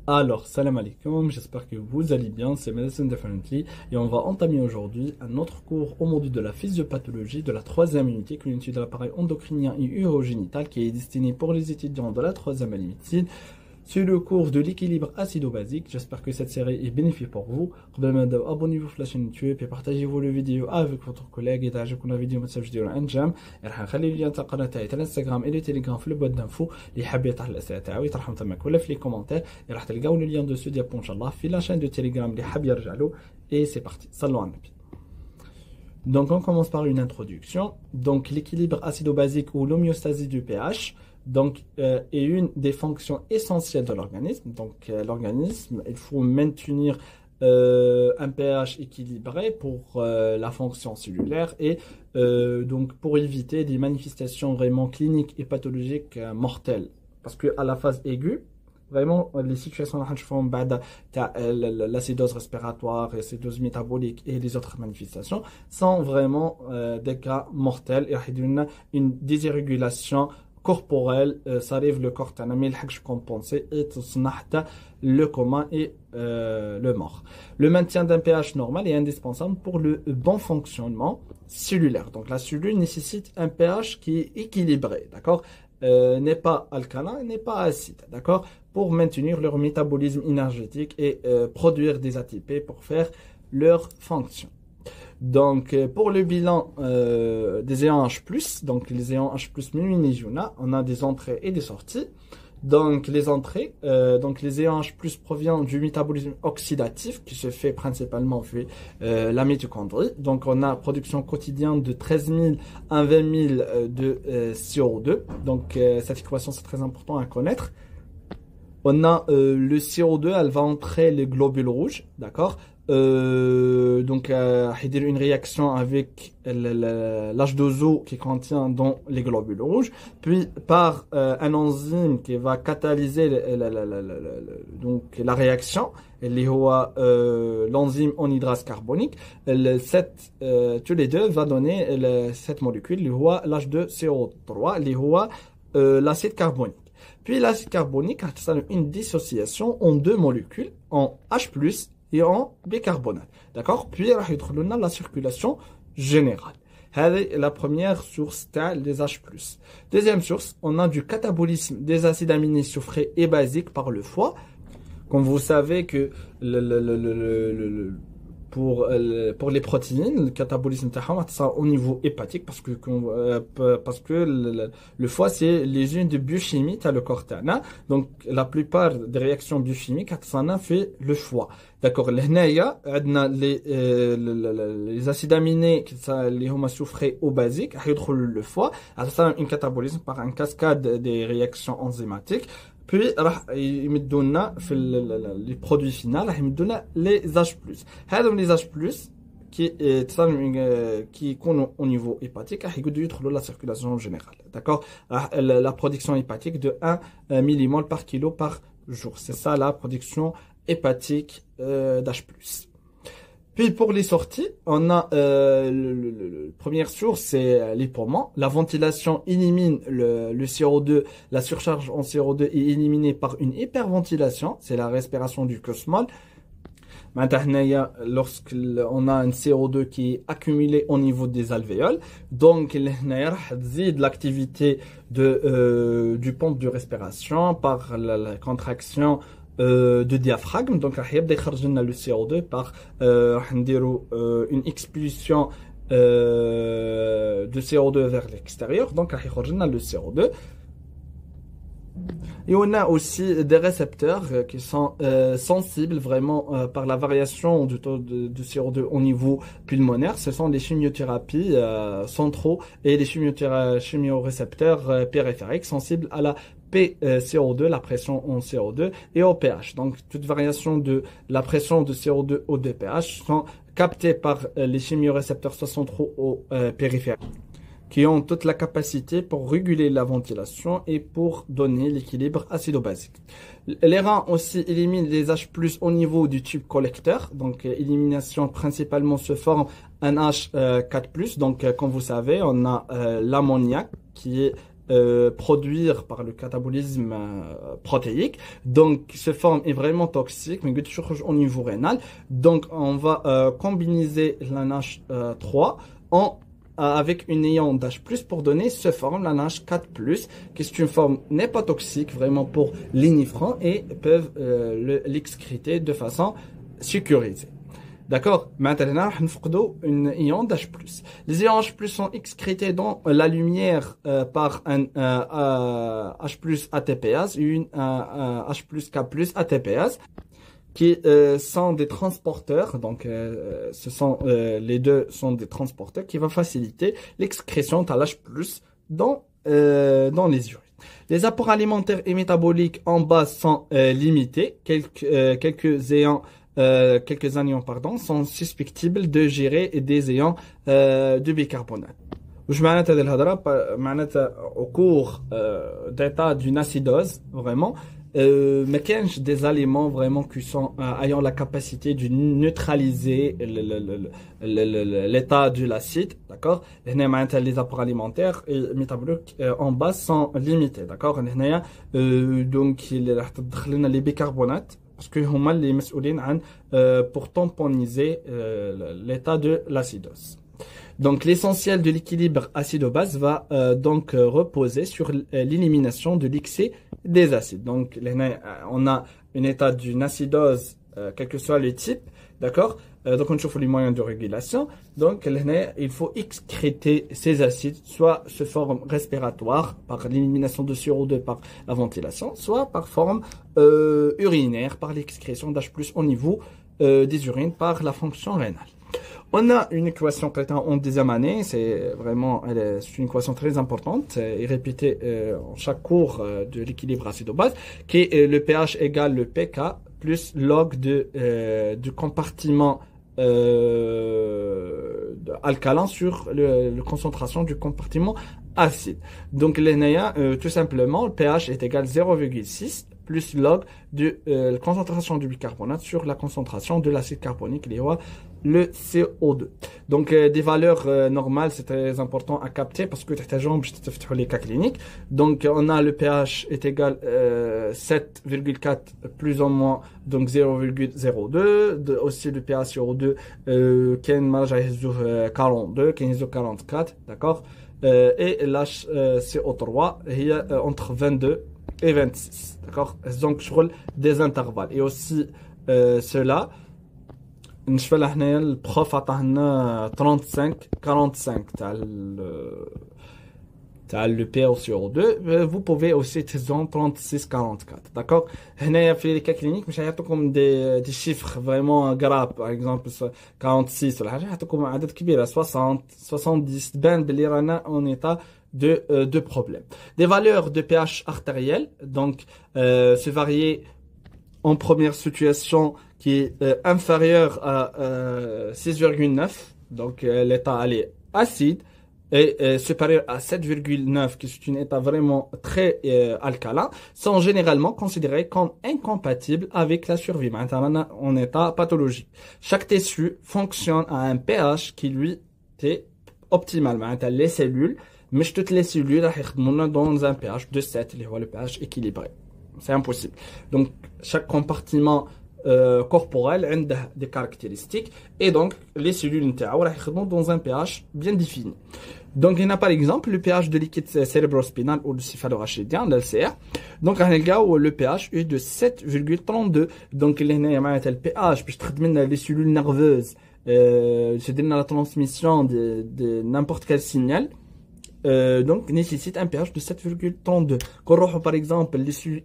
Alors, salam alaikum, j'espère que vous allez bien, c'est Medicine Definitely et on va entamer aujourd'hui un autre cours au module de la physiopathologie de la troisième unité, qui est une étude de l'appareil endocrinien et urogénital qui est destinée pour les étudiants de la troisième année médecine. C'est le cours de l'équilibre acido-basique. J'espère que cette série est bénéfique pour vous. Abonnez-vous à la chaîne YouTube et partagez-vous la vidéo avec votre collègue. Et عجبكم la vidéo ما تنساوش ديروا ان جيم. راح نخلي اللين تاع القناه تاعي تاع الانستغرام et تيليجرام في البواد دانفو اللي حاب يطرح الاسئله تاعو يطرحهم تماك ولا في لي كومونتير. راح تلقاو لو لين دوسو ديالكم ان شاء الله في لا chaîne de Telegram اللي حاب يرجع له. Et c'est parti. صلوا على النبي. Donc on commence par une introduction. Donc l'équilibre acido-basique ou l'homéostasie du pH est une des fonctions essentielles de l'organisme. Donc l'organisme, il faut maintenir un pH équilibré pour la fonction cellulaire et donc pour éviter des manifestations vraiment cliniques et pathologiques mortelles. Parce que à la phase aiguë, vraiment, les situations l'acidose respiratoire, l'acidose métabolique et les autres manifestations sont vraiment des cas mortels. Et une dysrégulation corporelle, ça arrive le corps mais il compenser et le coma et le mort. Le maintien d'un pH normal est indispensable pour le bon fonctionnement cellulaire. Donc la cellule nécessite un pH qui est équilibré, d'accord? N'est pas alcalin, n'est pas acide, d'accord, pour maintenir leur métabolisme énergétique et produire des ATP pour faire leur fonction. Donc, pour le bilan des ions H+, donc les ions H+, on a des entrées et des sorties. Donc, les entrées, donc les ions H+, proviennent du métabolisme oxydatif qui se fait principalement via la mitochondrie. Donc, on a production quotidienne de 13 000 à 20 000 de CO2. Donc, cette équation, c'est très important à connaître. On a le CO2, elle va entrer les globules rouges, d'accord? Donc, une réaction avec l'H2O qui contient dans les globules rouges, puis par un enzyme qui va catalyser donc la réaction, l'enzyme anhydrase carbonique. Tous les deux va donner cette molécule, l'H2CO3, l'acide carbonique. Puis l'acide carbonique a une dissociation en deux molécules, en H+, et en bicarbonate. D'accord? Puis, il y a la circulation générale. C'est la première source des H+. Deuxième source, on a du catabolisme des acides aminés soufrés et basiques par le foie. Comme vous savez que pour les protéines, le catabolisme au niveau hépatique parce que le foie c'est les unes de biochimie le corps. Donc la plupart des réactions biochimiques ça fait le foie. D'accord, les acides aminés les homa soufrés ou basiques le foie, ça un catabolisme par une cascade des réactions enzymatiques. Puis, il me donne les produits finaux, il me donne les H+. Les H+, qui sont au niveau hépatique, ils ont la circulation générale. D'accord? La production hépatique de 1 millimole par kilo par jour. C'est ça la production hépatique d'H+. Puis pour les sorties, on a la première source, c'est les poumons. La ventilation élimine le CO2, la surcharge en CO2 est éliminée par une hyperventilation, c'est la respiration du cosmol. Maintenant, lorsqu'on a un CO2 qui est accumulé au niveau des alvéoles, donc l'activité du pompe de respiration par la contraction de diaphragme. Donc il يبدا يخرج لنا le CO2 par une expulsion de CO2 vers l'extérieur. Donc راح يخرج لنا le CO2. Et on a aussi des récepteurs qui sont sensibles vraiment par la variation du taux de CO2 au niveau pulmonaire. Ce sont les chimiothérapies centraux et les chimiorécepteurs périphériques sensibles à la PCO2, la pression en CO2, et au pH. Donc, toute variation de la pression de CO2 ou de pH sont captées par les chimiorécepteurs soit centraux ou périphériques, qui ont toute la capacité pour réguler la ventilation et pour donner l'équilibre acido-basique. Les reins aussi éliminent les H+ au niveau du tube collecteur. Donc, élimination principalement se forme un H4+. Donc, comme vous savez, on a l'ammoniac qui est produire par le catabolisme protéique. Donc, cette forme est vraiment toxique, mais au niveau rénal. Donc, on va combiniser la NH3 avec une ion d'H+, pour donner cette forme, la NH4+, qui est une forme n'est pas toxique vraiment pour l'inifran et peuvent l'excréter de façon sécurisée. D'accord? Maintenant, nous une ion d'H+. Les ions H+ sont excrétés dans la lumière par un H+ ATPase et une H+ K+ ATPase qui sont des transporteurs. Donc, les deux sont des transporteurs qui vont faciliter l'excrétion de l'H+ dans les urines. Les apports alimentaires et métaboliques en base sont limités. Quelques anions sont susceptibles de gérer des ions de bicarbonate. واش معناتها هذه الهضره؟ معناتها au cours d'état d'une acidose vraiment ما كانش des aliments vraiment qui sont ayant la capacité de neutraliser l'état de l'acide, d'accord. هنا معناتها les apports alimentaires et métaboliques en base sont limités, d'accord. هنا donc اللي راح تدخل لنا les bicarbonates parce que هما اللي مسؤولين عن pour tamponiser l'état de l'acidose. Donc l'essentiel de l'équilibre acide-base va donc reposer sur l'élimination de l'excès des acides. Donc on a un état d'une acidose, quel que soit le type, d'accord. Donc on trouve les moyens de régulation. Donc il faut excréter ces acides, soit sous forme respiratoire par l'élimination de CO2 par la ventilation, soit par forme urinaire par l'excrétion d'H+ au niveau des urines par la fonction rénale. On a une équation en deuxième année, c'est une équation très importante et répétée en chaque cours de l'équilibre acide-base, qui est le pH égale le pK plus log du compartiment alcalin sur la concentration du compartiment acide. Donc tout simplement, le pH est égal à 0,6 plus log de la concentration du bicarbonate sur la concentration de l'acide carbonique, le CO2. Donc des valeurs normales, c'est très important à capter parce que les cas cliniques. Donc on a le pH est égal 7,4 plus ou moins donc 0,02. Aussi le pH CO2 qui est 42, qui est 44, d'accord. Et l'HCO3 est entre 22 et 26, d'accord. Donc sur des intervalles et aussi cela نشوف هنايا البروف عطانا 35 45 تاع le PaO2. vous pouvez aussi utiliser 36 44, d'accord. هنايا في لي كا كلينيك مش هيعطوكم دي شيفر فريمون غراب باغ اكزومبل 46 ولا حاجه، يعطوكم عدد كبير 60 70 تبان بلي رانا اون ايتا de problèmes. Des valeurs de pH artériel, donc se varier en première situation qui est inférieur à 6,9, donc l'état est acide, et supérieur à 7,9, qui est un état vraiment très alcalin, sont généralement considérés comme incompatibles avec la survie, maintenant en état pathologique. Chaque tissu fonctionne à un pH qui lui est optimal, maintenant les cellules, mais toutes les cellules sont dans un pH de 7, le pH équilibré. C'est impossible. Donc chaque compartiment corporel a des caractéristiques et donc les cellules sont dans un pH bien défini. Donc il y a par exemple le pH de liquide cérébrospinal ou le céphalorachidien, l'LCR. Donc le pH est de 7,32. Donc il y a le pH puis les cellules nerveuses, c'est la transmission de n'importe quel signal. Donc nécessite un pH de 7,32. Quand par exemple les cellules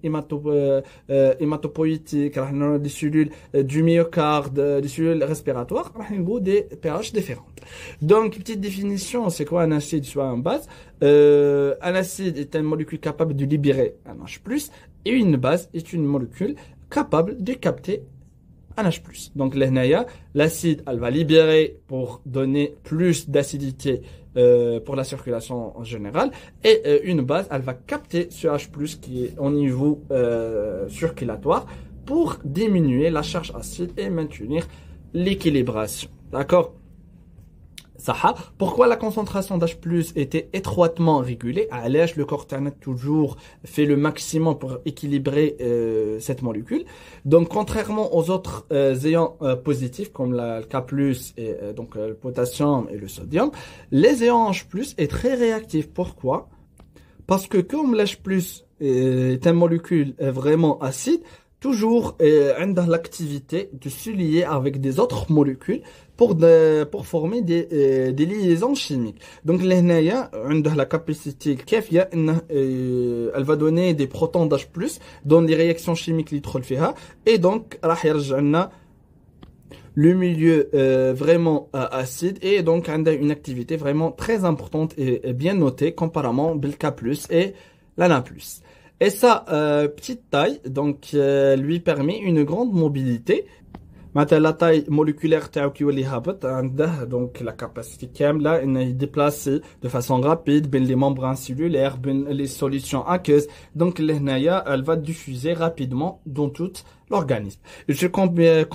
hématopoïétiques, les cellules du myocarde, les cellules respiratoires, on a des pH différents. Donc petite définition, c'est quoi un acide soit un base? Un acide est une molécule capable de libérer un H+, et une base est une molécule capable de capter un H+. Donc l'acide, elle va libérer pour donner plus d'acidité pour la circulation en général, et une base, elle va capter ce H+, qui est au niveau circulatoire pour diminuer la charge acide et maintenir l'équilibration. D'accord. صح. Pourquoi la concentration d'H+ était étroitement régulée? علاش le corps تاعنا toujours fait le maximum pour équilibrer cette molécule. Donc contrairement aux autres ions positifs comme le K+ et donc le potassium et le sodium, les ions H+ est très réactif. Pourquoi? Parce que comme l'H+ est une molécule vraiment acide, toujours l'activité de se lier avec des autres molécules pour former des liaisons chimiques. Donc l'hénaïa a la capacité الكافية elle va donner des protons d'H+ dans les réactions chimiques اللي تدخل فيها et donc راح يرجع لنا le milieu vraiment acide et donc a une activité vraiment très importante et bien notée comparément avec le K+ et la Na+. Et sa petite taille donc lui permet une grande mobilité. مثلا la taille moléculaire تاعو كيولي هابط عنده donc la capacité كاملة انه يديبلاسي de façon rapide بين les membranes cellulaires بين les solutions aqueuses. Donc l'hénaïa elle va diffuser rapidement dans tout l'organisme. Je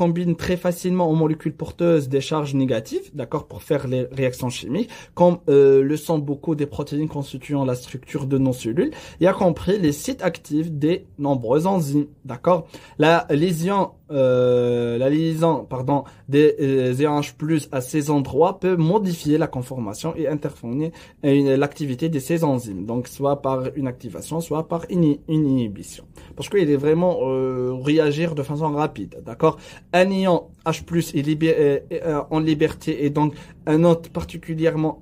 combine très facilement aux molécules porteuses des charges négatives, d'accord, pour faire les réactions chimiques, comme le sont beaucoup des protéines constituant la structure de nos cellules, y a compris les sites actifs des nombreuses enzymes, d'accord. La liaison des ions H+ à ces endroits peut modifier la conformation et interférer l'activité de ces enzymes, donc soit par une activation, soit par une inhibition, parce qu'il est vraiment réagir de façon rapide, d'accord. Un ion H+ est en liberté et donc un autre particulièrement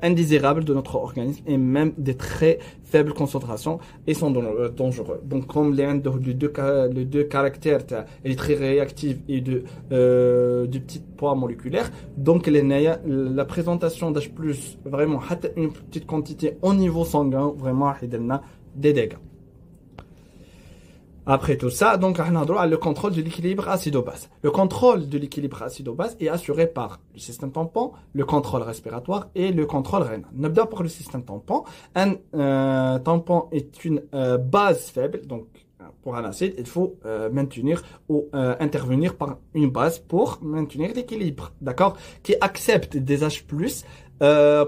indésirable de notre organisme et même des très faibles concentrations et sont dangereux. Donc comme les deux caractères, elle est très réactive et du petit poids moléculaire, donc la présentation d'H+ vraiment une petite quantité au niveau sanguin vraiment des dégâts. Après tout ça, donc, on a droit au contrôle de l'équilibre acido-base. Le contrôle de l'équilibre acido-base est assuré par le système tampon, le contrôle respiratoire et le contrôle rénal. D'abord pour le système tampon. Un tampon est une base faible, donc pour un acide, il faut maintenir ou intervenir par une base pour maintenir l'équilibre, d'accord, qui accepte des H+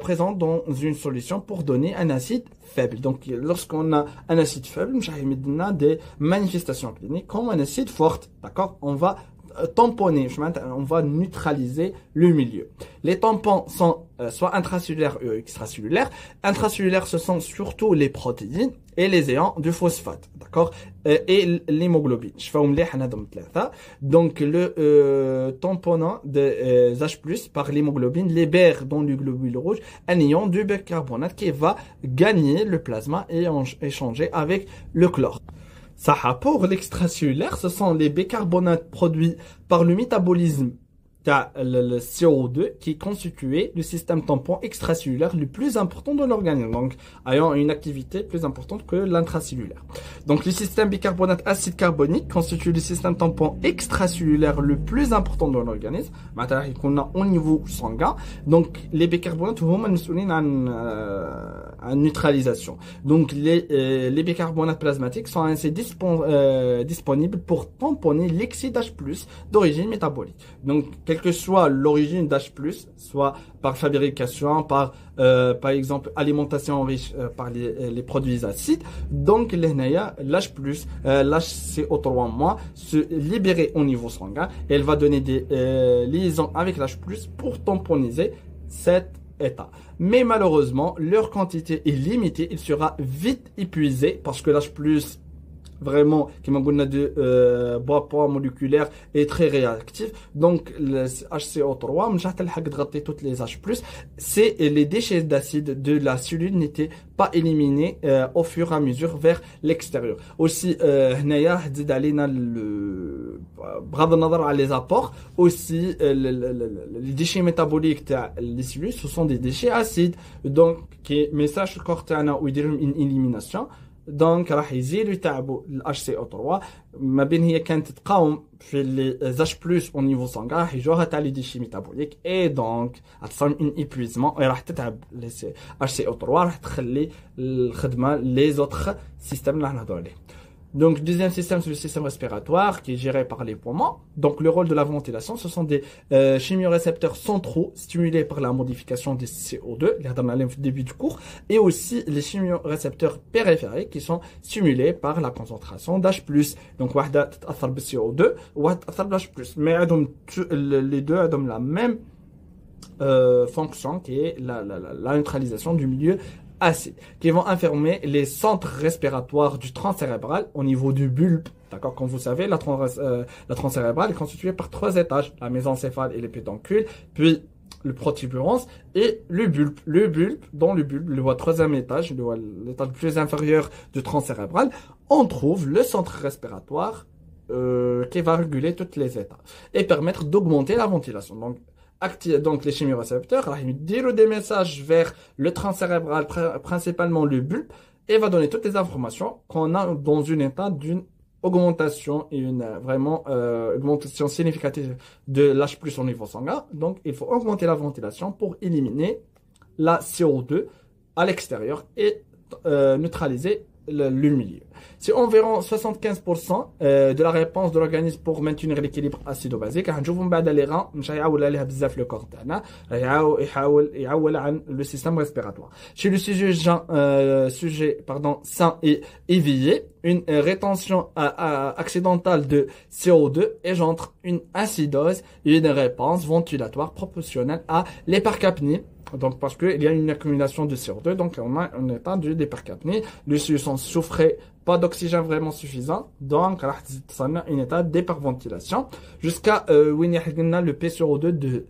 présents dans une solution pour donner un acide faible. Donc, lorsqu'on a un acide faible, on a des manifestations cliniques comme un acide fort, d'accord. On va tamponner, on va neutraliser le milieu. Les tampons sont soit intracellulaires ou extracellulaires. Intracellulaires, ce sont surtout les protéines et les ions du phosphate, d'accord, et l'hémoglobine. Donc le tamponnant des H+ par l'hémoglobine libère dans le globule rouge un ion du bicarbonate qui va gagner le plasma et échanger avec le chlore. Ça, pour l'extracellulaire, ce sont les bicarbonates produits par le métabolisme le CO2 qui constituait le système tampon extracellulaire le plus important de l'organisme, donc ayant une activité plus importante que l'intracellulaire. Donc le système bicarbonate acide carbonique constitue le système tampon extracellulaire le plus important de l'organisme, qu'on a au niveau sanguin. Donc les bicarbonates en neutralisation. Donc les bicarbonates plasmatiques sont ainsi disponibles pour tamponner l'excès d'H+ d'origine métabolique. Donc quelle que soit l'origine d'H+, soit par fabrication, par exemple alimentation riche par les produits acides, donc l'H+, l'HCO3- se libérer au niveau sanguin et elle va donner des liaisons avec l'H+ pour tamponiser cet état. Mais malheureusement, leur quantité est limitée, il sera vite épuisé parce que l'H+, vraiment, qui m'a de poids moléculaire est très réactif. Donc, le HCO3, toutes les H+, c'est les déchets d'acide de la cellule n'étaient pas éliminés au fur et à mesure vers l'extérieur. Aussi, les apports, aussi, les déchets métaboliques des cellules, ce sont des déchets acides. Donc, qui message cortéana ou une élimination. دونك راح يزيدوا يتعبوا ال HCO3 ما بين هي كانت تقاوم في ال H+ au niveau sanguin راح يجوها تاع لي ديشي ميتابوليك اي دونك غتصير ان ايبويزمون راح تتعب HCO3 راح تخلي الخدمه لي زوتر سيستم اللي راح نهضروا عليه. Donc, deuxième système, c'est le système respiratoire qui est géré par les poumons. Donc, le rôle de la ventilation, ce sont des chimiorécepteurs centraux stimulés par la modification des CO2, les dans le début du cours, et aussi les chimiorécepteurs périphériques qui sont stimulés par la concentration d'H+. Donc, واحدة تتأثر بالCO2, وواحدة تتأثر بالH+. Mais les deux ont la même fonction qui est la neutralisation du milieu acide, qui vont enfermer les centres respiratoires du tronc cérébral au niveau du bulbe. D'accord, comme vous savez, la tronc cérébral est constituée par 3 étages, la mésencéphale et les pédoncules, puis le protubérance et le bulbe. Dans le bulbe, le troisième étage, l'étage le plus inférieur du tronc cérébral, on trouve le centre respiratoire qui va réguler toutes les états et permettre d'augmenter la ventilation. Donc les chimiorécepteurs, ils diront des messages vers le tronc cérébral, principalement le bulbe, et va donner toutes les informations qu'on a dans un état d'une augmentation et une vraiment augmentation significative de l'H+ au niveau sanguin. Donc il faut augmenter la ventilation pour éliminer la CO2 à l'extérieur et neutraliser le milieu. C'est environ 75% de la réponse de l'organisme pour maintenir l'équilibre acido-basique. هنشوفوا من بعد les reins مش هيعول عليها بزاف le corps تاعنا يحاول عن le système respiratoire. Chez le sujet sain et éveillé, une rétention accidentelle de CO2 engendre une acidose et une réponse ventilatoire proportionnelle à l'hypercapnie. Donc, parce qu'il y a une accumulation de CO2, donc on a un état d'hypercapnie. Le sang souffrait pas d'oxygène vraiment suffisant, donc on a un état d'hyperventilation jusqu'à le PCO2 de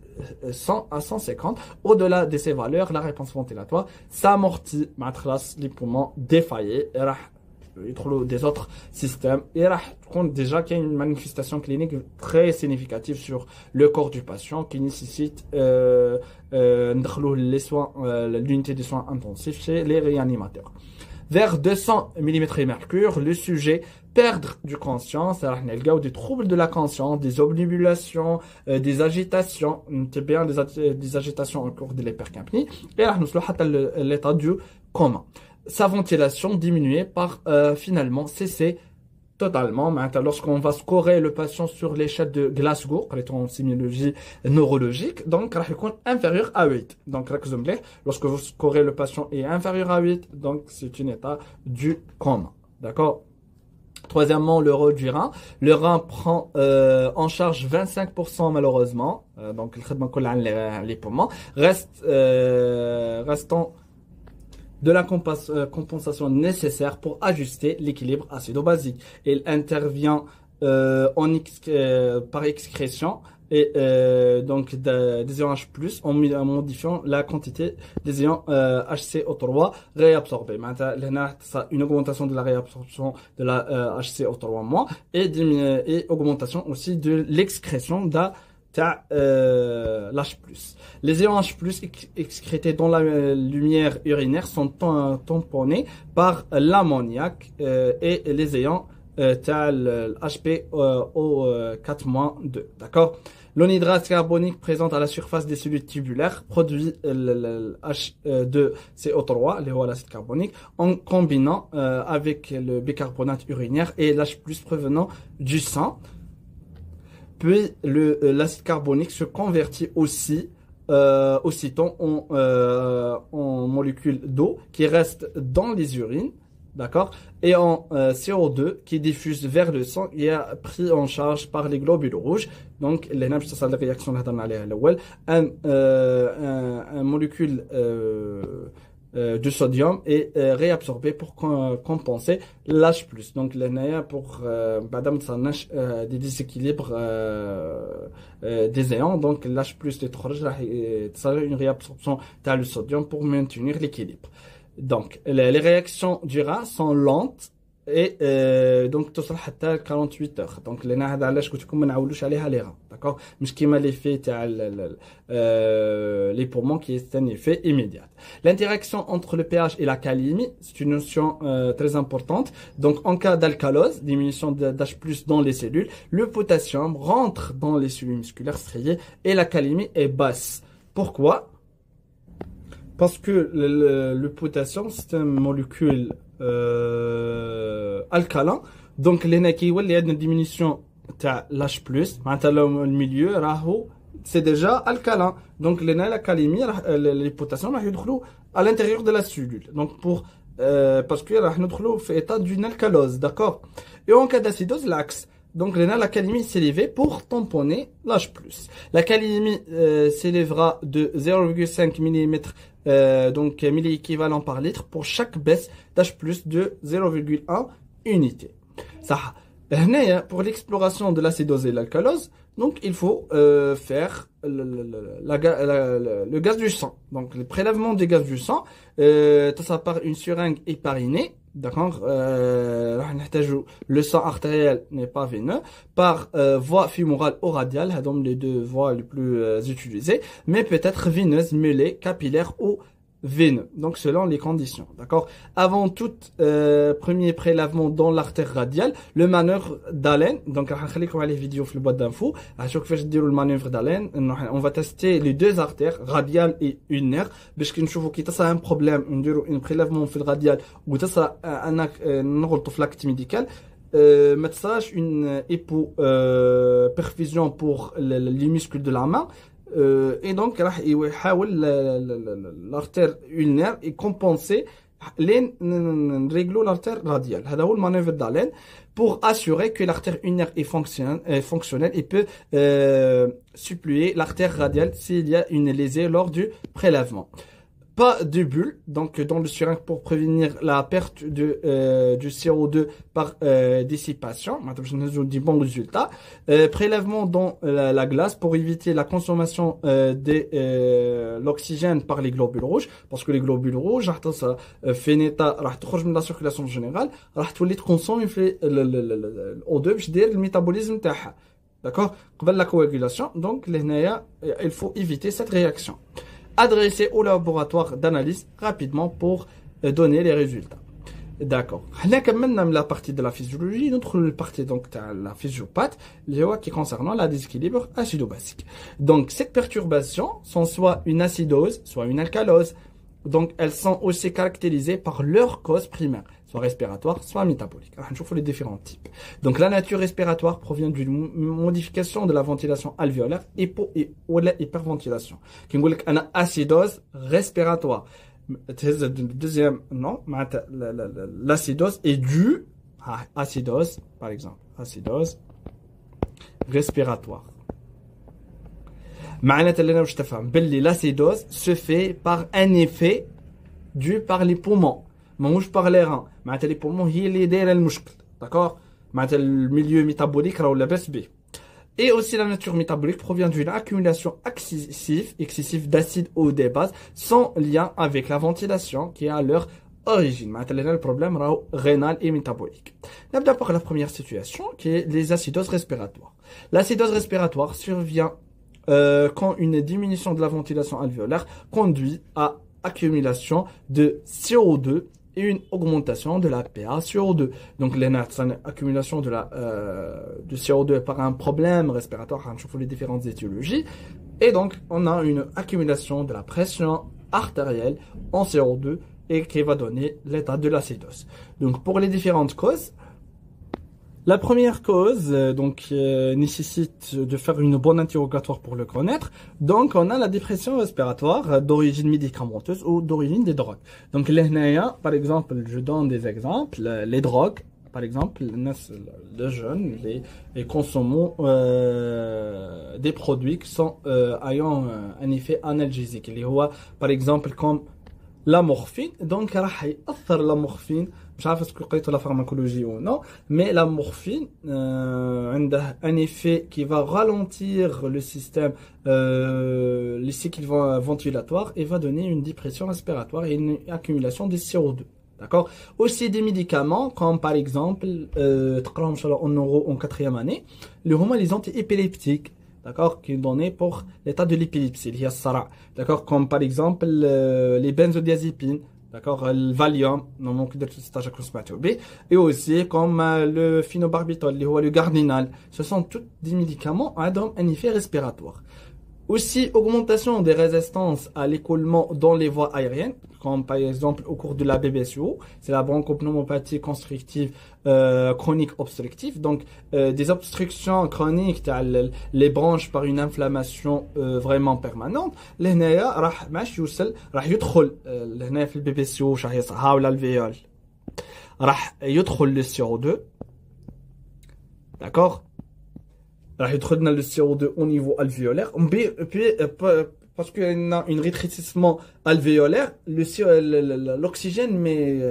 100 à 150. Au-delà de ces valeurs, la réponse ventilatoire s'amortit, les poumons défaillés, des autres systèmes et déjà qu'il y a une manifestation clinique très significative sur le corps du patient qui nécessite les soins, l'unité de soins intensifs chez les réanimateurs. Vers 200 mm mercure, le sujet perdre du conscience, des troubles de la conscience, des obnubilations, des agitations, des agitations au cours de l'hypercapnie, et l'état du coma. Sa ventilation diminuée par finalement cesser totalement. Lorsqu'on va scorer le patient sur l'échelle de Glasgow, en sémiologie neurologique, donc il est inférieur à 8. Donc lorsque vous scorez le patient est inférieur à 8, donc c'est un état du coma. D'accord? Troisièmement, le rôle du rein. Le rein prend en charge 25% malheureusement. Donc les poumons restant de la compensation nécessaire pour ajuster l'équilibre acido-basique. Il intervient par excrétion et donc des ions H+, en modifiant la quantité des ions HCO3 réabsorbés. Maintenant, ça une augmentation de la réabsorption de la HCO3- et augmentation aussi de l'excrétion l'H+. Les ions H+ excrétés dans la lumière urinaire sont tamponnés par l'ammoniac et les ions HPO4-2. D'accord? L'anhydrase carbonique présente à la surface des cellules tubulaires produit le H2CO3, l'acide carbonique, en combinant avec le bicarbonate urinaire et l'H+ provenant du sang. Puis l'acide carbonique se convertit aussitôt en molécules d'eau qui restent dans les urines, d'accord, et en CO2 qui diffuse vers le sang et est pris en charge par les globules rouges. Donc les réactions un molécule de sodium est réabsorbé pour compenser l'H+. Donc pour des déséquilibres des ions, donc l'H+ une réabsorption du sodium pour maintenir l'équilibre. Donc les réactions du rein sont lentes et donc توصل حتى 48 heures. Donc لنا هذا علاش قلت لكم ما نعولوش عليها لي راه داكور مش كيما l'effet تاع les poumons qui est un effet immédiat. L'interaction entre le pH et la calémie, c'est une notion très importante. Donc en cas d'alcalose, diminution d'H+ dans les cellules, le potassium rentre dans les cellules musculaires striées et la calémie est basse. Pourquoi? Parce que le potassium, c'est une molécule alcalin. Donc les qui ont une diminution de l'H+, le milieu c'est déjà alcalin. Donc l'alcalémie, les potassiums vont à l'intérieur de la cellule. Donc parce que nous fait état d'une alcalose, d'accord. Et en cas d'acidose, l'axe. Donc l'alcalémie s'est élevée pour tamponner l'H+. L'alcalémie s'élèvera de 0,5 mm donc milli-équivalent par litre pour chaque baisse d'H+ de 0,1 unité. Ça, pour l'exploration de l'acidose et l'alcalose, donc il faut faire le gaz du sang. Donc le prélèvement des gaz du sang, ça par une seringue héparinée, d'accord. Le sang artériel n'est pas veineux, par voie fémorale ou radiale, les deux voies les plus utilisées, mais peut-être veineuse, mêlée, capillaire ou veineux, donc selon les conditions, d'accord. Avant tout premier prélèvement dans l'artère radiale, le manœuvre d'Allen, donc on va les vidéos sur le boîte d'infos, à chaque fois que je dis le manœuvre d'Allen, on va tester les deux artères, radiale et ulnaire, parce que nous qui ça a un problème, on dit un prélèvement sur le radial, ou ça a un acte médical, mettage une perfusion pour les muscles de la main. Et donc l'artère ulnaire est compensée réglo l'artère radiale. C'est le manœuvre d'Allen pour assurer que l'artère ulnaire est fonctionnelle et peut suppléer l'artère radiale s'il y a une lésée lors du prélèvement. Pas de bulle, donc dans le seringue pour prévenir la perte du CO2 par dissipation, des bons résultats. Prélèvement dans la glace pour éviter la consommation de l'oxygène par les globules rouges, parce que les globules rouges, ça fait un état, de la circulation générale, tu consommes l'O2 je dire le métabolisme تاعها. D'accord? Avant la coagulation, donc il faut éviter cette réaction. Adresser au laboratoire d'analyse rapidement pour donner les résultats. D'accord. Maintenant, la partie de la physiologie, notre partie donc de la physiopathie, qui concernant la déséquilibre acido-basique. Donc, cette perturbation sont soit une acidose, soit une alcalose. Donc, elles sont aussi caractérisées par leur cause primaire, soit respiratoire, soit métabolique. Je vous les différents types. Donc, la nature respiratoire provient d'une modification de la ventilation alvéolaire ou la hyperventilation. Qui nous dit une acidose respiratoire. Deuxième nom, l'acidose est due à acidose, par exemple, acidose respiratoire. L'acidose se fait par un effet dû par les poumons, mais par les reins. Les poumons, c'est les muscles, d'accord? Le milieu métabolique, et aussi la nature métabolique provient d'une accumulation excessive d'acides ou des bases sans lien avec la ventilation qui est à leur origine. Le problème rénal et métabolique. D'abord par la première situation qui est les acidoses respiratoires. L'acidose respiratoire survient quand une diminution de la ventilation alvéolaire conduit à accumulation de CO2 et une augmentation de la PaCO2. Donc, l'accumulation de du CO2 par un problème respiratoire, on trouve les différentes étiologies. Et donc, on a une accumulation de la pression artérielle en CO2 et qui va donner l'état de l'acidose. Donc, pour les différentes causes, la première cause nécessite de faire une bonne interrogatoire pour le connaître. Donc on a la dépression respiratoire d'origine médicamenteuse ou d'origine des drogues. Donc par exemple, je donne des exemples, les drogues, par exemple, les jeunes, les consommons des produits qui sont ayant un effet analgésique. Par exemple comme la morphine. Donc la morphine, je ne sais pas si vous avez la pharmacologie ou non, mais la morphine a un effet qui va ralentir le système, les cycles ventilatoires et va donner une dépression respiratoire et une accumulation de CO2. D'accord? Aussi des médicaments comme par exemple, en quatrième année, les anti-épileptiques. D'accord, qui est donné pour l'état de l'épilepsie, il y a SARA, d'accord, comme par exemple les benzodiazépines, d'accord, le Valium, non manque de stage et aussi comme le phenobarbital, le Gardinal. Ce sont tous des médicaments qui ont un effet respiratoire. Aussi, augmentation des résistances à l'écoulement dans les voies aériennes, comme par exemple au cours de la BBCO, c'est la bronchopneumopathie constrictive chronique obstructive. Donc, des obstructions chroniques, les bronches par une inflammation vraiment permanente. لهنايا راح ماشي يوصل راح يدخل لهنا في البي بي سي او شرح يصحى ولا الفيول راح يدخل le CO2. D'accord? راح يدخلنا le CO2 au niveau alvéolaire. Puis, parce qu'il y a un rétrécissement alvéolaire, l'oxygène mais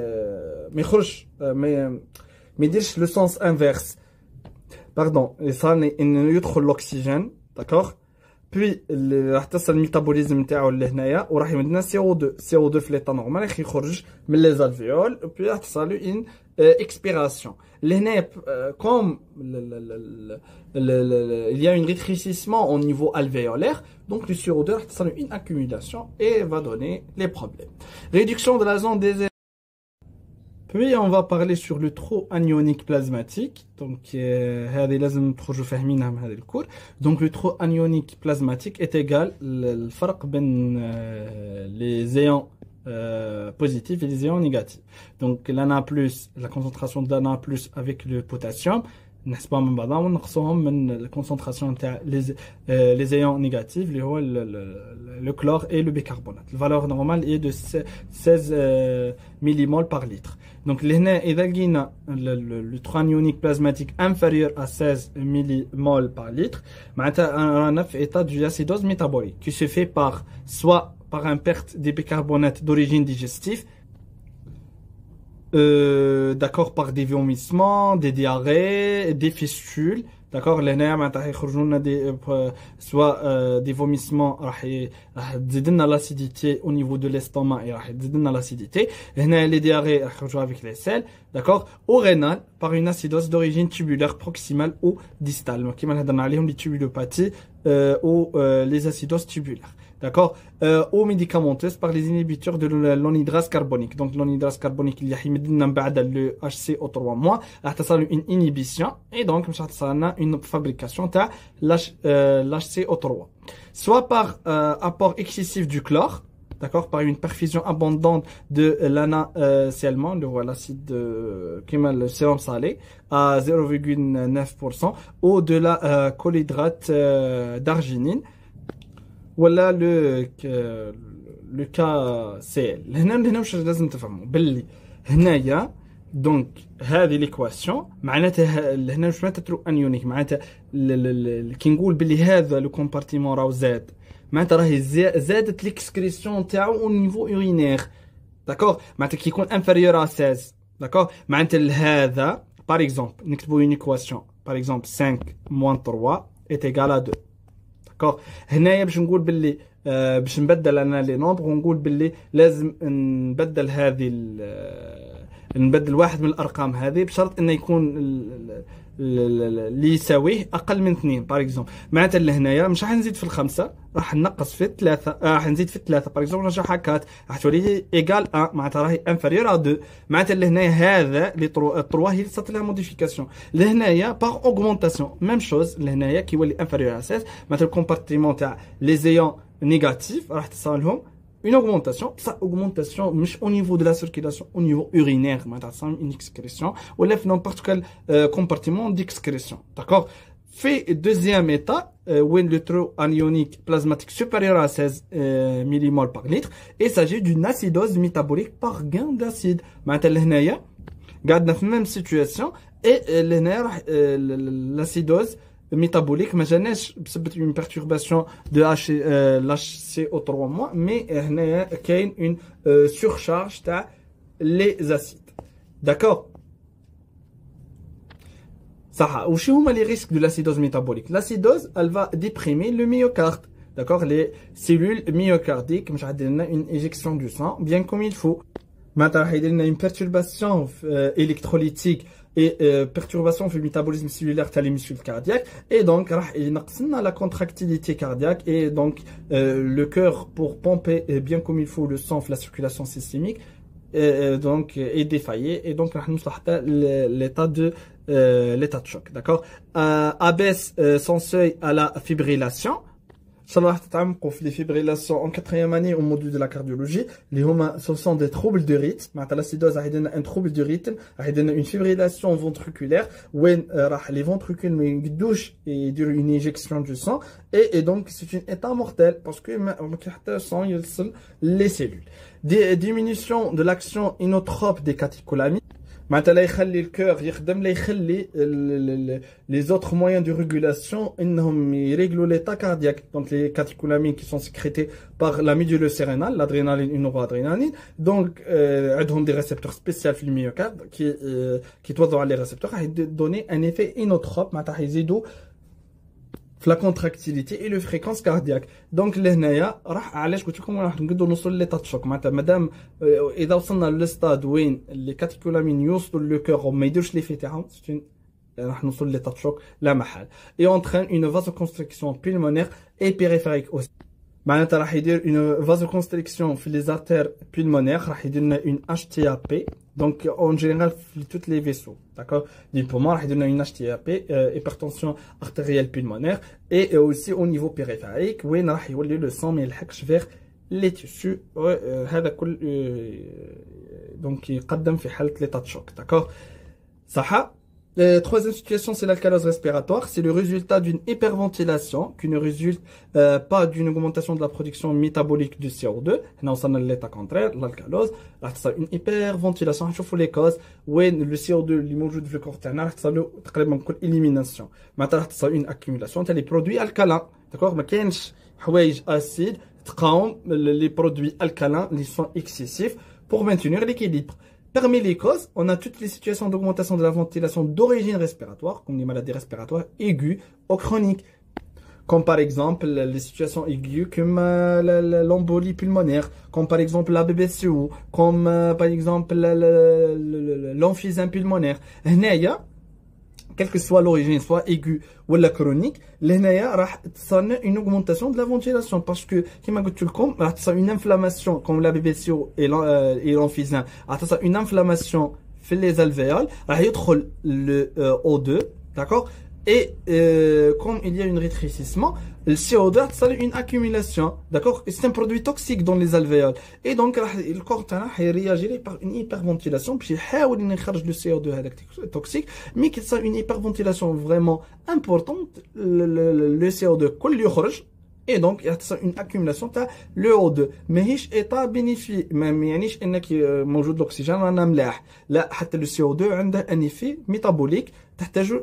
يديرش le sens inverse. Pardon, ça إنه يدخل l'oxygène, d'accord? Puis راح تصل الميتابوليزم نتاعو لهنايا وراح يمدنا CO2 في l'état normal راح يخرج من les alvéoles puis راح تصل له une expiration. لهنا comme il y a un rétrécissement au niveau alvéolaire, donc le CO2 راح تصل له une accumulation et va donner les problèmes. Réduction de la zone des Puis on va parler sur le trou anionique plasmatique. Donc هذه لازم تخرجوا فاهمينها من هذا الكور. Donc le trou anionique plasmatique est égal الفرق بين les ions positifs et les ions négatifs. Donc l'Na+, la concentration de l'Na+ avec le potassium نحسبوها من بعضها ونقصوهم من الكونسنتراسيون تاع les ions négatifs اللي هو le chlore et le bicarbonate. La valeur normale est de 16 millimoles par litre. Donc لهنا إذا لقينا le trou anionique plasmatique inférieur à 16 millimoles par litre معناتها رانا في état de acidose métabolique qui se fait par soit par une perte des bicarbonates d'origine digestive, d'accord, par des vomissements, des diarrhées, des fistules, d'accord, soit des vomissements راح تزيدنا l'acidité au niveau de l'estomac et راح تزيدنا l'acidité. هنا les diarrhées راح يخرجوا avec les selles, d'accord, au rénal par une acidose d'origine tubulaire proximale ou distale كما هضرنا عليهم les tubulopathies ou les acidoses tubulaires. D'accord, aux médicamenteuses par les inhibiteurs de l'anhydrase carbonique. Donc l'anhydrase carbonique il y a le HCO3- راح تصل une inhibition et donc مش هتصلنا une fabrication de l'HCO3 soit par apport excessif du chlore, d'accord, par une perfusion abondante de l'NaCl, l'acide le sérum salé à 0,9% ou de la colhydrate d'arginine ولا le cas CL. هنا واش لازم تفهموا باللي هنايا دونك هذه ليكواسيون معناتها هنا واش معناتها ترو انيونيك معناتها كي نقول باللي هذا لو كومبارتيمون راهو زاد معناتها راهي زادت ليكسكريسيون تاعو او نيفو اورينير داكور معناتها كي يكون انفيريور ا 16 داكور معناتها هذا باغ اكزومبل نكتبوا اون ايكواسيون باغ اكزومبل 5 - 3 est égal à 2. هنايا باش نقول باللي باش نبدل انا لي نومبر ونقول باللي لازم نبدل هذه نبدل واحد من الارقام هذه بشرط انه يكون اللي يساويه اقل من 2 باغ اكزومبل معناتها لهنايا مش راح نزيد في الخمسه راح نقص في 3 راح نزيد في 3 باغ اكزومبل نرجع هكات راح تولي ايغال 1 معناتها راهي انفيريور ا 2 معناتها لهنايا هذا لي 3 هي صارت لها موديفيكاسيون لهنايا باغ اوغمونطاسيون ميم شوز لهنايا كي يولي انفيريور ا 16 معناتها الكومبارتيمون تاع لي زيون négatif راح تصل لهم une augmentation, ça augmentation au niveau de la circulation, au niveau urinaire, une excrétion, ou n'importe quel compartiment d'excrétion, d'accord. Fait deuxième état, où le trou anionique plasmatique supérieur à 16 millimoles par litre, il s'agit d'une acidose métabolique par gain d'acide. Maintenant, قاعدنا في même situation, et l'acidose métabolique ما جاناش بسبب une perturbation de l'HCO3- mais هنا كاين une surcharge تاع les acides, d'accord. صح. وشو هما les risques de l'acidose métabolique? L'acidose elle va déprimer le myocarde, d'accord, les cellules myocardiques مش عاد لنا une éjection du sang bien comme il faut. معناتها راح يدير لنا une perturbation électrolytique et perturbation في le métabolisme cellulaire تاع les muscles cardiaques et donc راح ينقصنا la contractilité cardiaque et donc le cœur pour pomper bien comme il faut le sang في la circulation systémique donc est défaillé et donc راح نوصل حتى l'état de choc, d'accord. Abaisse son seuil à la fibrillation. شاء الله راح تتعمقوا في les fibrillations en quatrième année au module de la cardiologie اللي هما ce sont des troubles de rythme معناتها l'acidose راح يدينا un trouble de rythme راح يدينا une fibrillation ventriculaire وين راح les ventricules ما يقدوش يديروا une injection du sang et donc c'est une état mortel parce que ما كاين حتى sang يوصل les cellules. Diminution de l'action inotrope des catécholamines معناتها لا يخلي الكور يخدم لا يخلي les autres moyens de régulation انهم يريغلوا l'état cardiaque donc les catécholamines qui sont sécrétées par la médule cérébrale l'adrénaline et noradrénaline donc عندهم des récepteurs spéciaux في الميوكارد qui توضعوا على les récepteurs راح donner un effet inotrope معناتها يزيدوا في la contractilité et le fréquence cardiaque donc لهنايا راح علاش قلت لكم راح نقدروا نوصلوا ليطا شوك معناتها مادام اذا وصلنا للستاد وين لي كاتيكولامين يوصلوا للكور وما يديرش لي في تاعهم راح نوصل ليطا شوك لا محال et entraîne une vasoconstriction pulmonaire et périphérique aussi معناتها راح يدير une vasoconstriction في les artères pulmonaires راح يدير لنا une HTAP donc en général في toutes les vaisseaux d'accord du poumon راح يدير لنا une HTAP hypertension artérielle pulmonaire et aussi au niveau périphérique وين راح يولي le sang ما يلحقش vers les tissus هذا كل donc يقدم في حالة l'état de choc d'accord صح. Troisième situation, c'est l'alcalose respiratoire. C'est le résultat d'une hyperventilation qui ne résulte pas d'une augmentation de la production métabolique du CO2. On a l'état contraire, l'alcalose. C'est une hyperventilation. On voit les causes où le CO2 qui est موجود في الكور تاعنا راح تصل له تقريبا كل élimination. معناتها راح تصل une accumulation تاع les produits alcalins. D'accord? ما كاينش حوايج acide تقاوم les produits alcalins qui sont excessifs pour maintenir l'équilibre. Parmi les causes, on a toutes les situations d'augmentation de la ventilation d'origine respiratoire, comme les maladies respiratoires aiguës ou chroniques, comme par exemple les situations aiguës comme l'embolie pulmonaire, comme par exemple la BBCO, comme par exemple l'emphysème pulmonaire. Quelle que soit l'origine, soit aiguë ou la chronique, l'hénaïa راح تصنع une augmentation de la ventilation parce que كما قلت لكم راح تصنع une inflammation comme la BBCO et l'emphysème راح تصنع une inflammation في les alvéoles راح يدخل le O2 d'accord et comme il y a un rétrécissement le CO2 تصل une accumulation d'accord c'est un produit toxique dans les alvéoles et donc le corps تاعنا réagit par une hyperventilation باش يحاول انه يخرج le CO2 هذاك toxique mais qu'il تصل une hyperventilation vraiment importante le CO2 كل يخرج et donc يحصل une accumulation تاع le O2 ماهيش ايطا بينيفي ما يعنيش انك موجود الاكسجين رانا ملاح لا حتى le CO2 عنده ان effet métabolique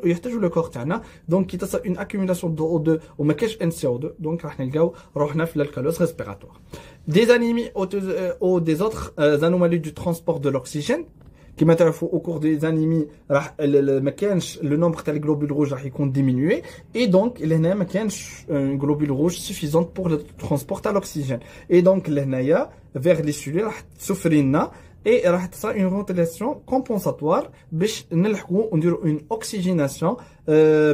يحتاجوا لو كور تاعنا دونك كي تصل une accumulation de O2 وما كاينش ان CO2 دونك راح نلقاو روحنا في l'alcalose respiratoire des anémies ou des autres anomalies du transport de l'oxygène كما تعرفوا au cours des anémies راح ما كانش le nombre تاع الجلوبول روج راح يكون diminué et donc لهنا ما كانش globule rouge suffisante pour le transport à l'oxygène et donc لهنايا vers les cellules راح تسفري لنا et راح تصير une ventilation compensatoire باش نلحقوا ونديروا une oxygénation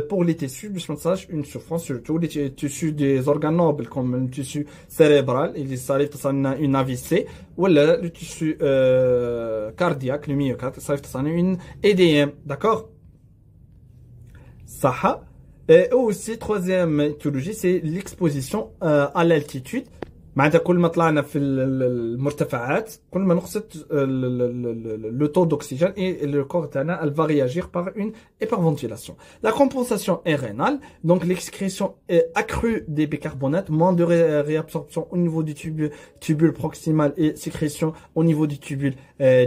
pour les tissus باش ما تصيرش une souffrance surtout les tissus des organes nobles comme le tissu cérébral اللي صارت تصير une AVC ولا le tissu cardiaque le myocarde صارت تصير une EDM d'accord صح. Et aussi troisième étiologie c'est l'exposition à l'altitude معناتها كل ما طلعنا في المرتفعات كل ما نقصت le taux d'oxygène et le corps تاعنا elle va réagir par une hyperventilation. La compensation est rénale, donc l'excrétion accrue des bicarbonates, moins de réabsorption au niveau du tubule proximal et sécrétion au niveau du tubule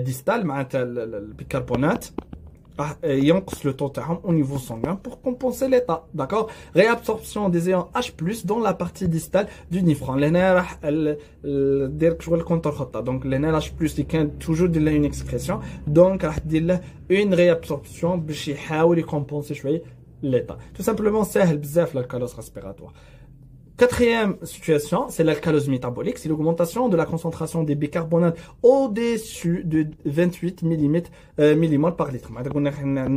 distal معناتها البيكربونات ينقص le taux تاعهم au niveau sanguin pour compenser l'état d'accord. Réabsorption des ions H+ dans la partie distale du néphron لهنا راح دير شغل كونتر خطه donc لهنا H+ اللي كان toujours دير له une excrétion donc راح دير له une réabsorption باش يحاول يكمبونسي شويه l'état tout simplement سهل بزاف l'alcalose respiratoire. Quatrième situation, c'est l'alcalose métabolique, c'est l'augmentation de la concentration des bicarbonates au-dessus de 28 millimol par litre.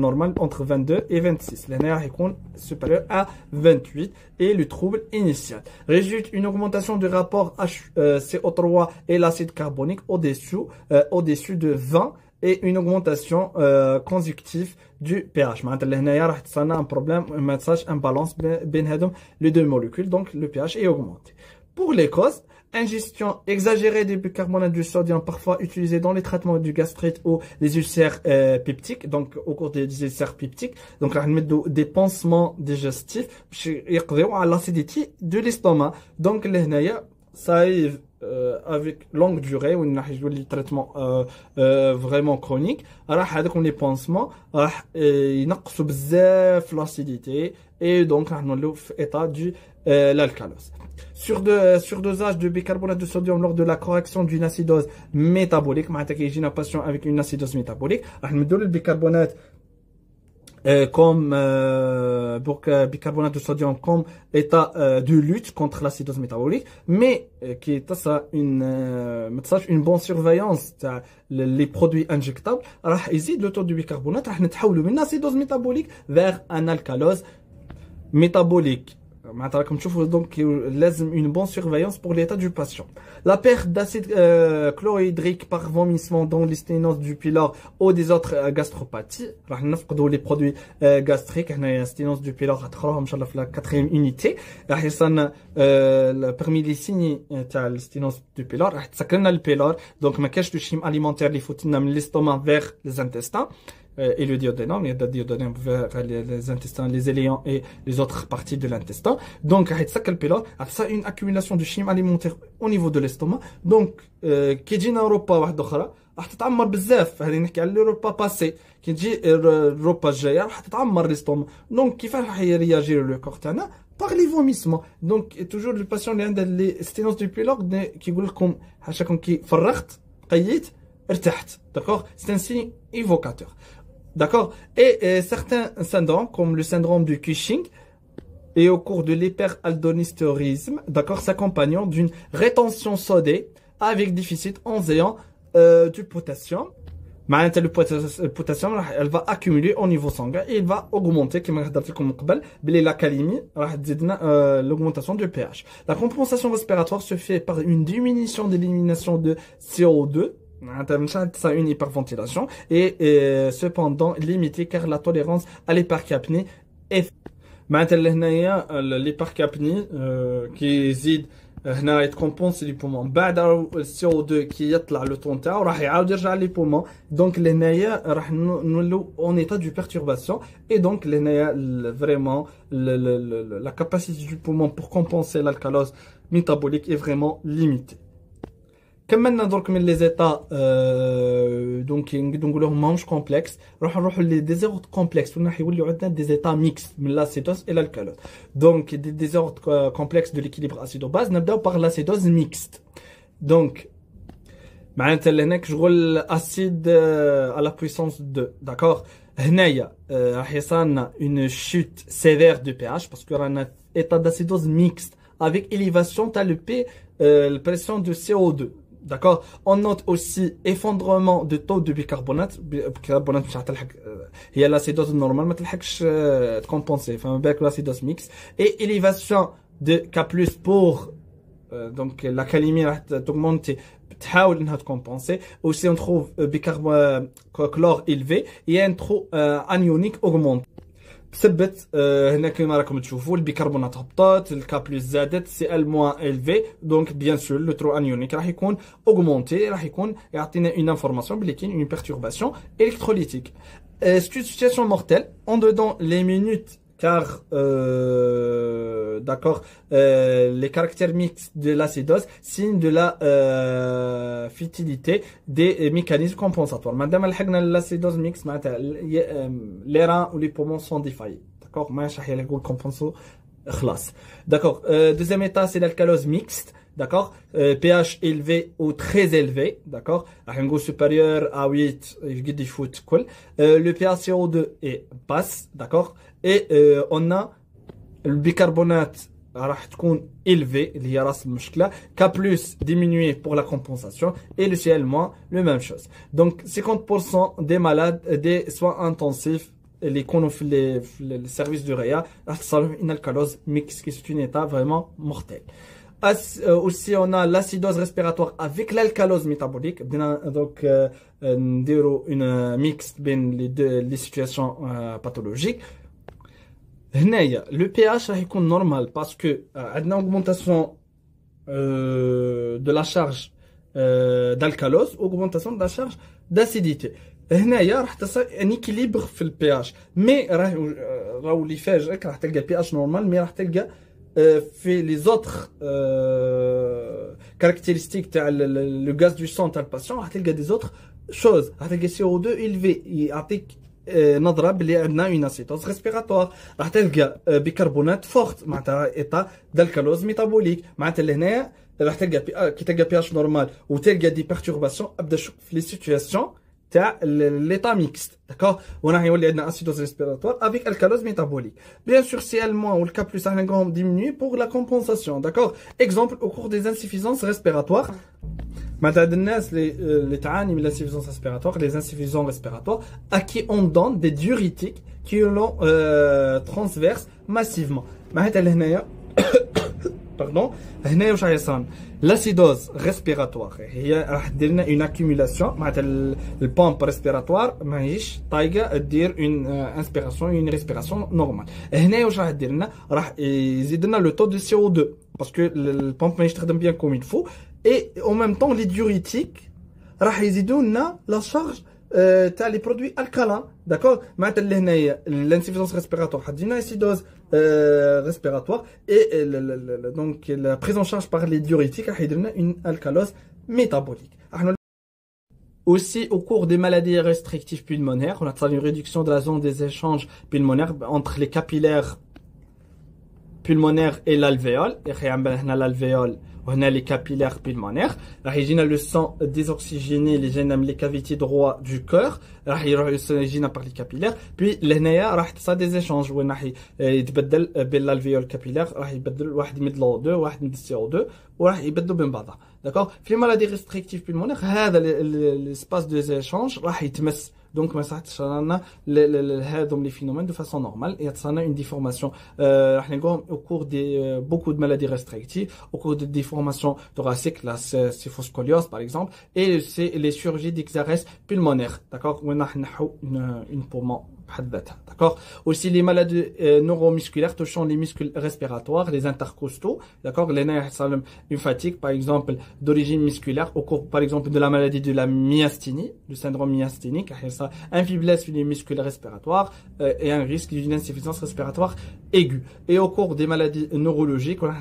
Normal entre 22 et 26. L'année est supérieur à 28 et le trouble initial. Résulte une augmentation du rapport HCO3 et l'acide carbonique au-dessus de 20 et une augmentation consécutive du pH. معناتها لهنايا راح تصنع un problème, ما تصاش un balance بين هذوم les deux molécules, donc le pH est augmenté. Pour les causes, ingestion exagérée des bicarbonate de sodium, parfois utilisé dans les traitements du gastrite ou les ulcères peptiques, donc au cours des ulcères peptiques. Donc, on met des pansements digestifs pour l'acidité de l'estomac. Donc, ça arrive avec longue durée ou un traitement vraiment chronique. Alors, comme les pansements, ils نقصوا بزاف l'acidité et donc on est في état du l'alcalose. Surdosage de bicarbonate de sodium lors de la correction d'une acidose métabolique. معناتها كي يجينا patient avec une acidose métabolique, راح نمدوا له البيكربونات comme bicarbonate de sodium comme état de lutte contre l'acidose métabolique, mais qui est une bonne surveillance les produits injectables, راح يزيد le taux de bicarbonate, راح نتحولوا من acidose métabolique vers un alcalose métabolique. معناتها تشوفوا donc لازم une bonne surveillance pour l'état du patient. La perte d'acide chlorhydrique par vomissement dans les sténoses du pylore ou des autres gastropathies. راح نفقدوا les produits gastriques. هنا sténose du pylore غتقراوها ان شاء الله في la 4e unité. راح يصير parmi les signes تاع الستينوز du pylore راح تسكر لنا البيلور، دونك ما كاينش لو شيم اليمونتير اللي يفوت لنا من l'estomac vers les intestins. Et le duodénum, il y a le duodénum vers les intestins, les iléons et les autres parties de l'intestin. Donc, ça une accumulation de chimie alimentaire au niveau de l'estomac. Donc, qui dit un repas واحد أخرى راح تتعمر بزاف. هذه نحكي على الريبا باسي. كي تجي الريبا الجاية راح تتعمر l'estomac. Donc, كيفاش راح يرياجير لو كور تاعنا؟ par les vomissements. Donc, toujours le patient اللي عنده les sténoses du pylore كيقول لكم حاشاكم كي فرغت قيت ارتحت. D'accord? C'est un signe évocateur. D'accord? Et certains syndromes, comme le syndrome de Cushing, et au cours de l'hyperaldonistérisme, d'accord, s'accompagnant d'une rétention sodée avec déficit en ayant du potassium. Le potassium, elle va accumuler au niveau sanguin et il va augmenter, comme je l'ai dit قبل, la calémie, l'augmentation du pH. La compensation respiratoire se fait par une diminution de l'élimination de CO2, ça une hyperventilation et cependant limitée car la tolérance à l'hypercapnie est l'hypercapnie qui يزيد هنا يتكمبونسي لي بومون بعد السي او 2 كي يطلع لو طون تاعو راح يعاود يرجع لي بومون. دونك لهنايا راح نولو اون ايتا دو بيرتورباسيون اي دونك لهنايا فريمون لا كاباسيتي دو بومون بور كومبونسي l'alcalose métabolique est vraiment limitée. كملنا درك من لي زيتا دونك نقولوهم ماهمش كومبلكس، نروحوا لي ديزيرت كومبلكس وراح يوليو عندنا دي زيتا ميكس من لاسيدوز الى الكالوز. دونك دي ديزيرت كومبلكس دو ليكيليبر اسيدو باز نبداو باغ لاسيدوز ميكست. دونك معناتها لهناك شغل اسيد على بويسونس 2 داكور. هنايا راح يصيرنا اون شوت سيفير دو بي اش باسكو رانا ايتا داسيدوز ميكست avec élévation تاع le P la pression de CO2. D'accord. On note aussi effondrement de taux de bicarbonate. Bicarbonate مش هتلحق هي l'acidose normale ما تلحقش تكمبونسي فما بالك l'acidose mixte et élévation de K+ pour donc la calémie راح t'augmenter تحاول انها تكمبونسي. Aussi on trouve chlore élevé et un trou anionique augmenté. بسبت هنا كما راكم تشوفوا البيكربونات هبطات، الكا بلس زادت، سي ال موان الفي، دونك بيان سور لو ترو انيونيك راح يكون اوغمونتي، راح يكون يعطينا اون انفورماسيون بلي كاين اون بيرتورباسيون الكتروليتيك. سيتواسيون مورتيل en dedans les minutes car d'accord les caractères mixtes de l'acidose signent de la futilité des mécanismes compensatoires. Madame لحقنا l'acidose mixte معناتها les reins ou les poumons sont défaillés. D'accord, ماشي راح يقول كومبونسو خلاص. D'accord, deuxième état c'est l'alcalose mixte. D'accord, pH élevé ou très élevé, d'accord, راح نقول supérieur à 8 يقد يفوت كل. Le pH CO2 est basse, d'accord, et on a le bicarbonate راح تكون élevé اللي هي راس المشكله، K+ diminué pour la compensation et le Cl- le même chose. Donc 50% des malades des soins intensifs اللي يكونوا في السيرفيس دو ريا راح تصل une alcalose mixte qui est un état vraiment mortel. Aussi, on a l'acidose respiratoire avec l'alcalose métabolique. Donc, une mixte بين les situations pathologiques. هنايا le pH راح يكون normal parce que عندنا augmentation de la charge d'alcalose, augmentation de la charge d'acidité. هنايا راح تصير ان équilibre في البي مي راهو اللي يفاجئك راح تلقى بي اتش نورمال مي راح تلقى في لي زوتر كاركتيرستيك تاع لو غاز دو سون تاع الباسيون راح تلقى دي زوتر شوز راح تلقى سي او 2 إلفي يعطيك نظره بلي عندنا اون اسيتوز ريسبيراتوار راح تلقى بيكربونات فورت معناتها ايتا دالكالوز ميتابوليك معناتها لهنايا راح تلقى كي تلقى بي اتش نورمال وتلقى دي بيرتورباسيون ابدا شوف في لي سيتوياسيون تاع l'état mixte, d'accord? On a une acidose respiratoire avec alcalose métabolique. Bien sûr, si elle moins ou le cas plus, on va diminuer pour la compensation, d'accord? Exemple, au cours des insuffisances respiratoires, maintenant, les تعاني من l'insuffisance respiratoire, les insuffisants respiratoires, à qui on donne des diurétiques qui l'ont transverse massivement. Maintenant, pardon, هنا واش يصير l'acidose respiratoire هي راح دير لنا une accumulation معناتها البومب ريسبيراتوار ماهيش طايقه دير une inspiration une respiration normale. هنا واش راح دير لنا راح يزيد لنا le taux de CO2 parce que البومب ماهيش تخدم bien comme il faut et en même temps les diurétiques راح يزيدوا لنا la charge تاع لي برودوي الكالين داكور معناتها لهنايا الانسيفيزونس ريسبيراتوار حدينا اسيدوز ريسبيراتوار اي دونك لا بريز ان شارج بار لي ديوريتيك راح يدير لنا اون الكالوز ميتابوليك. Aussi, au cours des maladies restrictives pulmonaires, on a une réduction de la zone des échanges pulmonaires entre les capillaires pulmonaires et l'alvéole. Et l'alvéole, on a les capillaires pulmonaires. راح يجينا le sang désoxygéné اللي جاينا من les cavités droit du cœur. راح يجينا par les capillaires. Puis لهنايا راح تصير des échanges وين راح يتبدل بين l'alvéole capillaire راح يبدل واحد يمد l'O2 واحد يمد CO2 وراح يبدلوا بين بعضها. D'accord? في maladies restrictives pulmonaires هذا l'espace des échanges راح يتمس. Donc, ما صحتش رانا هذوم les phénomènes de façon normale et ça a une déformation. راح نقولهم au cours des beaucoup de maladies restrictives, au cours de déformations thoraciques, la scoliose par exemple, et c'est les chirurgies d'exarrès pulmonaires. D'accord? On a une poumon. D'accord. Aussi les maladies neuromusculaires touchant les muscles respiratoires, les intercostaux. D'accord. Une fatigue, par exemple, d'origine musculaire au cours, par exemple, de la maladie de la myasthénie, du syndrome myasthénique, un faiblesse des muscles respiratoires et un risque d'une insuffisance respiratoire aiguë. Et au cours des maladies neurologiques, on a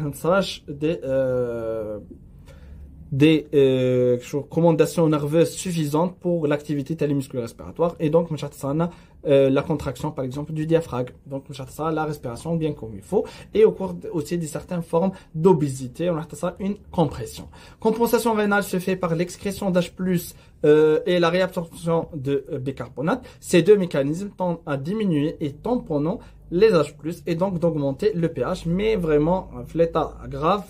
des recommandations nerveuses suffisantes pour l'activité des muscles respiratoires et donc la contraction par exemple du diaphragme, donc la respiration bien comme il faut, et au cours aussi de certaines formes d'obésité on a une compression. Compensation rénale se fait par l'excrétion d'H+, et la réabsorption de bicarbonate. Ces deux mécanismes tendent à diminuer et tamponnant les H+, et donc d'augmenter le pH, mais vraiment l'état grave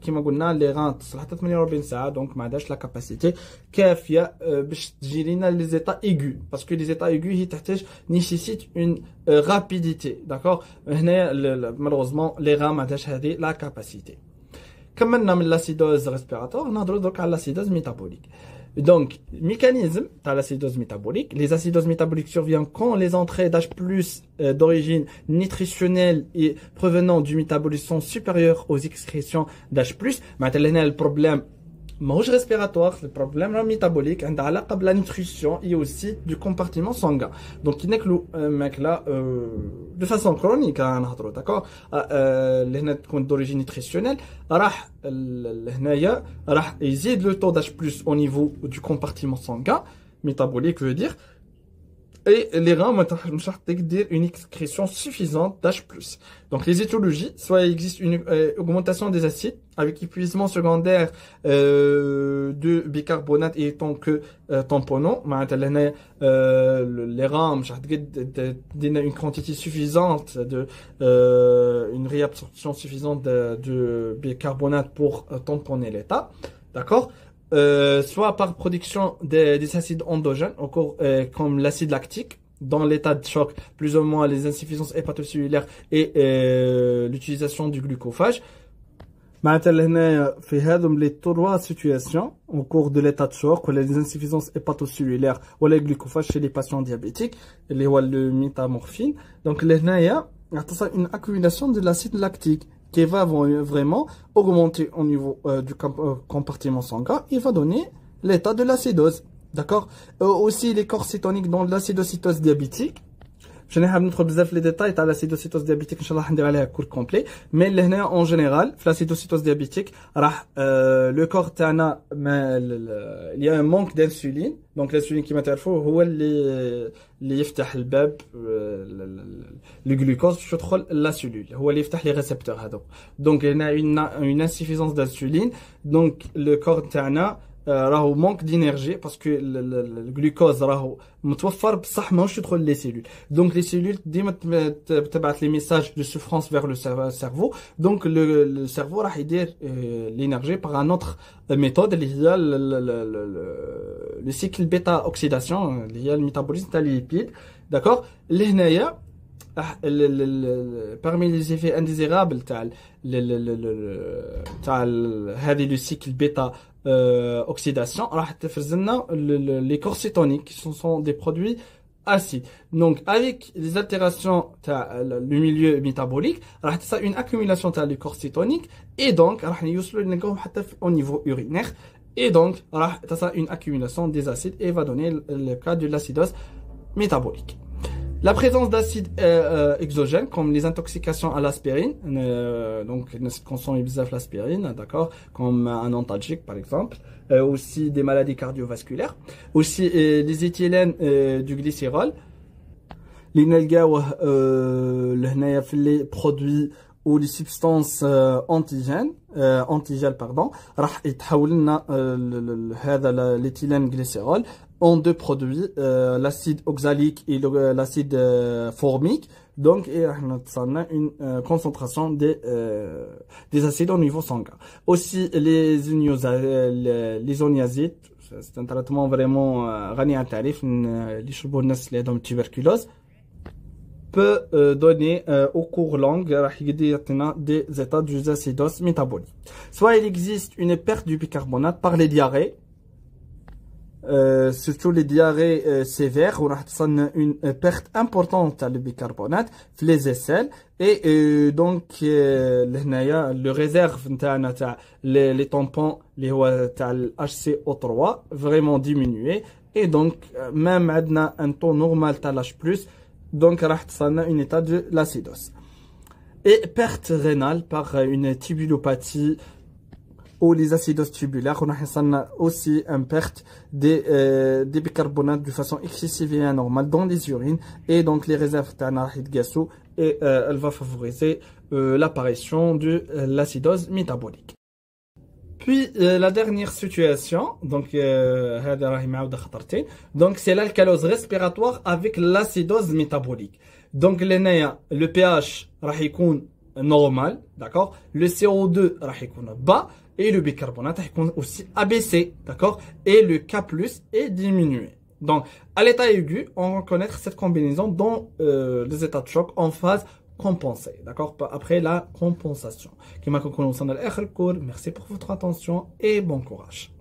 كما قلنا لي غان تصلح 48 ساعه دونك ما عندهاش لا كاباسيتي كافيه باش تجي لنا لي زيتا ايغو باسكو لي زيتا ايغو هي تحتاج نيسيسيت اون رابيديتي داكور هنا مالوغوزمون لي غان ما عندهاش هذه لا كاباسيتي. كملنا من لاسيدوز ريسبيراتور نهضروا درك على لاسيدوز ميتابوليك. Donc, mécanisme de l'acidose métabolique. Les acidoses métaboliques surviennent quand les entrées d'H+, d'origine nutritionnelle et provenant du métabolisme sont supérieures aux excrétions d'H+. Maintenant, le problème ماهوش respiratoire, le problème métabolique عندها علاقة بلا nutrition et aussi du compartiment sanguin. Donc, كي ناكلو ماكلة de façon chronique نهضروا d'accord اللي هنا تكون d'origine nutritionnelle راح هنايا راح يزيد le taux d'H+ au niveau du compartiment sanguin métabolique je veux dire. Et les reins, مش راح تقدر une excrétion suffisante d'H+. Donc les étiologies, soit il existe une augmentation des acides avec épuisement secondaire de bicarbonate et tant que tamponnant. Les reins, مش راح تقدر une quantité suffisante de une réabsorption suffisante de bicarbonate pour tamponner l'état. D'accord? Soit par production des acides endogènes, comme l'acide lactique, dans l'état de choc, plus ou moins les insuffisances hépatocellulaires et l'utilisation du glucophage. معناتها لهنا في هذم لي تروا سيتوياسيون au cours de l'état de choc ولا les insuffisances hépatocellulaires ولا glucophage chez les patients diabétiques اللي هو le métamorphine. Donc لهنايا يعطي une accumulation de l'acide lactique qui va vraiment augmenter au niveau du compartiment sanguin et va donner l'état de l'acidose. D'accord. Aussi les corps cétoniques dans l'acidocytose diabétique. Je n'ai pas ندخل بزاف les détails تاع l'acidocytose diabétique ان شاء الله حندير عليها cours complet. Mais لهنا en général في l'acidocytose diabétique راح le corps تاعنا il y a un manque d'insuline. Donc l'insuline كيما تعرفوا هو اللي يفتح الباب le glucose يدخل la cellule هو اللي يفتح les récepteurs هذوك. Donc هنا une insuffisance d'insuline. Donc le corps تاعنا راهو manque d'énergie parce que le glucose راهو متوفر بصح ماهوش يدخل les cellules. Donc les cellules ديما تبعث les messages de souffrance vers le cerveau. Donc le cerveau راح يدير l'énergie par un autre méthode اللي هي le cycle bêta oxydation اللي هي الميتابوليزم تاع les lipides. D'accord. لهنايا parmi les effets indésirables تاع هذه le cycle bêta oxydation راح تفرز لنا les corps cétoniques qui sont des produits acides. Donc avec les altérations تاع le milieu métabolique راح تصير une accumulation تاع les corps cétoniques et donc راح يوصلوا لنلقاهم حتى au niveau urinaire et donc راح تصير une accumulation des acides et va donner le cas de l'acidose métabolique. La présence d'acides exogènes comme les intoxications à l'aspirine, donc consommer bizarre l'aspirine, d'accord, comme un antalgique par exemple, aussi des maladies cardiovasculaires, aussi les éthylènes du glycérol, les les produits ou les substances antigènes pardon راح يتحول لنا هذا l'éthylène glycérol en deux produits, l'acide oxalique et l'acide formique. Donc on a une concentration des acides au niveau sanguin. Aussi les oniazites, c'est un traitement vraiment غني عن التعريف اللي يشربوه الناس اللي عندهم tuberculose, peut donner au cours long des états d'acidose métabolique. Soit il existe une perte du bicarbonate par les diarrhées, surtout les diarrhées sévères où on a une perte importante de bicarbonate les aisselles et donc le réserve les tampons les HCO3 vraiment diminué et donc même un taux normal de H+, donc راح تصلنا une état de l'acidose. Et perte rénale par une tubulopathie ou les acidoses tubulaires, on a aussi une perte des bicarbonates de façon excessive et anormale dans les urines et donc les réserves d'anarchide gassou et elle va favoriser l'apparition de l'acidose métabolique. Puis la dernière situation, donc c'est l'alcalose respiratoire avec l'acidose métabolique. Donc le pH راح يكون normal, d'accord, le CO2 راح يكون bas et le bicarbonate راح يكون aussi abaissé, d'accord, et le K+ est diminué. Donc à l'état aigu, on va reconnaître cette combinaison dans les états de choc en phase compensée, d'accord, après la compensation. Merci pour votre attention et bon courage.